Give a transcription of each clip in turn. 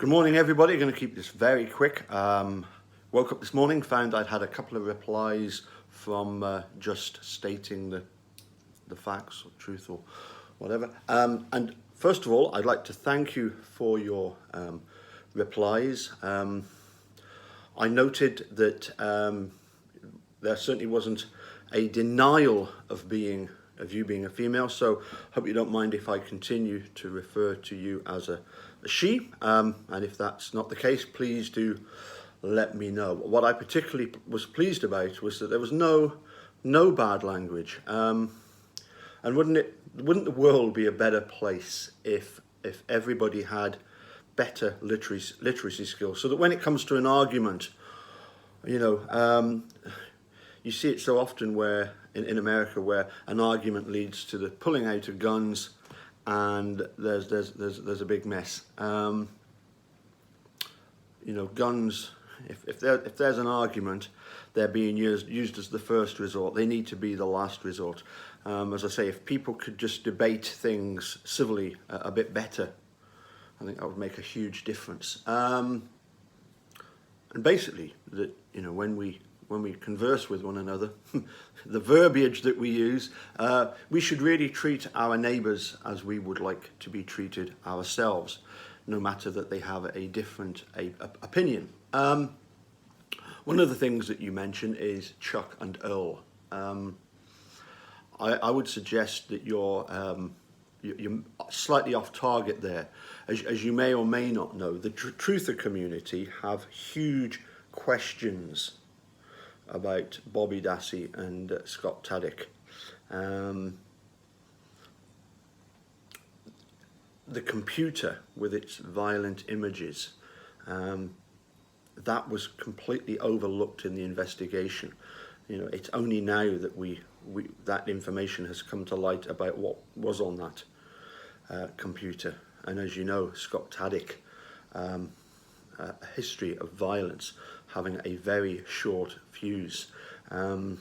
Good morning, everybody. Going to keep this very quick. Woke up this morning, found I'd had a couple of replies from just stating the facts or truth or whatever. And first of all, I'd like to thank you for your replies. I noted that there certainly wasn't a denial of you being a female, so hope you don't mind if I continue to refer to you as a she, and if that's not the case, please do let me know. What I particularly was pleased about was that there was no bad language, and wouldn't the world be a better place if everybody had better literacy skills, so that when it comes to an argument, you see it so often where in America where an argument leads to the pulling out of guns, and there's a big mess. Guns. If there's an argument, they're being used as the first resort. They need to be the last resort. As I say, if people could just debate things civilly a bit better, I think that would make a huge difference. And basically, that when we converse with one another, the verbiage that we use, we should really treat our neighbours as we would like to be treated ourselves, no matter that they have a different opinion. One of the things that you mention is Chuck and Earl. I would suggest that you're slightly off target there. As you may or may not know, the truther community have huge questions about Bobby Dassey and Scott Tadych. The computer with its violent images, that was completely overlooked in the investigation. It's only now that that information has come to light about what was on that computer. And as you know, Scott Tadych, a history of violence, having a very short fuse. And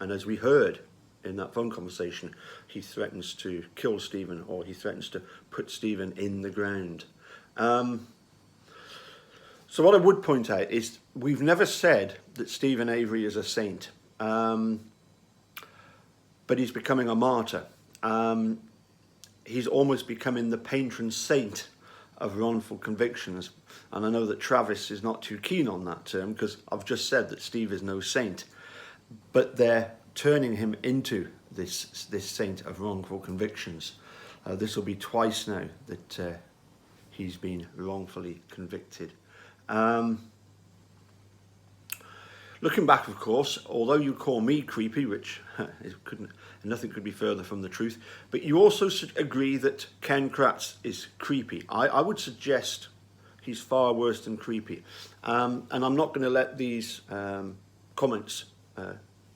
as we heard in that phone conversation, he threatens to kill Stephen, or he threatens to put Stephen in the ground. So what I would point out is we've never said that Steven Avery is a saint, but he's becoming a martyr. He's almost becoming the patron saint of wrongful convictions. And I know that Travis is not too keen on that term, because I've just said that Steve is no saint, but they're turning him into this saint of wrongful convictions. This will be twice now that he's been wrongfully convicted. Looking back, of course, although you call me creepy, which nothing could be further from the truth, but you also agree that Ken Kratz is creepy. I would suggest he's far worse than creepy. And I'm not going to let these comments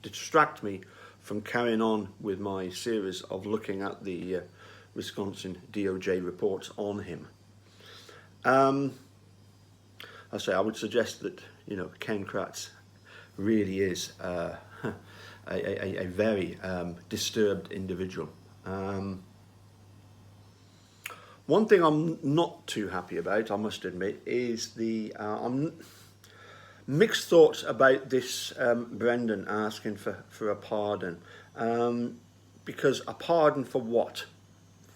distract me from carrying on with my series of looking at the Wisconsin DOJ reports on him. I would suggest that Ken Kratz really is a very disturbed individual. One thing I'm not too happy about, I must admit, is I'm mixed thoughts about this Brendan asking for a pardon. Because a pardon for what?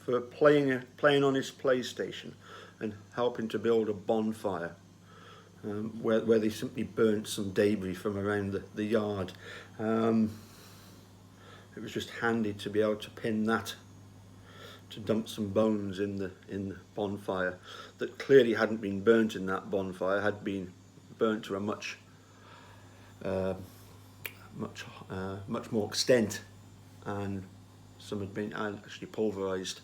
For playing on his PlayStation and helping to build a bonfire, where they simply burnt some debris from around the yard. It was just handy to be able to pin that, to dump some bones in the bonfire that clearly hadn't been burnt in that bonfire, had been burnt to a much more extent, and some had been actually pulverized,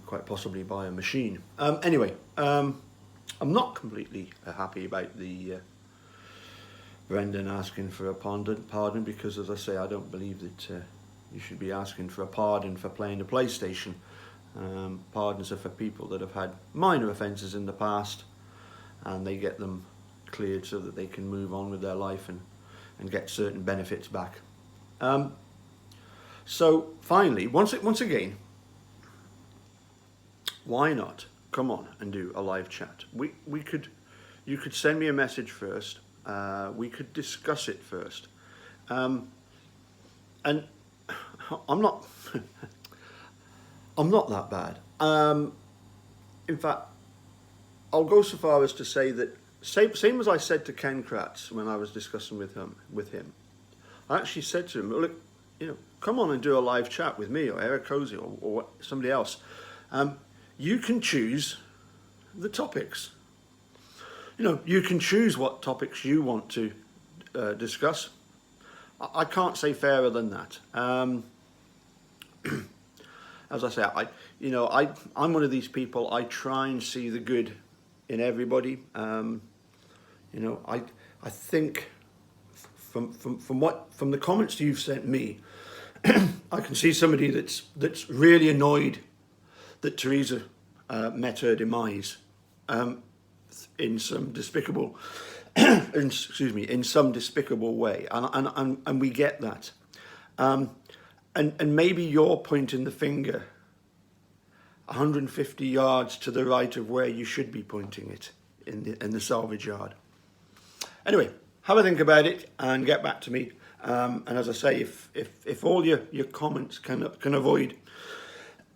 quite possibly by a machine. Anyway, I'm not completely happy about the Brendan asking for a pardon, because, as I say, I don't believe that you should be asking for a pardon for playing the PlayStation. Pardons are for people that have had minor offences in the past, and they get them cleared so that they can move on with their life and get certain benefits back. So finally, once again, why not come on and do a live chat. You could send me a message first. We could discuss it first. And I'm not, I'm not that bad. In fact, I'll go so far as to say that same as I said to Ken Kratz when I was discussing with him. I actually said to him, well, look, come on and do a live chat with me or Eric Cozy or somebody else. You can choose the topics. You can choose what topics you want to discuss. I can't say fairer than that. As I say, I'm one of these people. I try and see the good in everybody. I think from the comments you've sent me, I can see somebody that's really annoyed that Theresa met her demise in some despicable, in some despicable way, and we get that. And maybe you're pointing the finger 150 yards to the right of where you should be pointing it in the salvage yard. Anyway, have a think about it and get back to me. And as I say, if all your comments can avoid,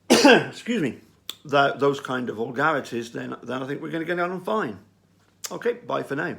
excuse me, those kind of vulgarities, then I think we're going to get on fine. Okay, bye for now.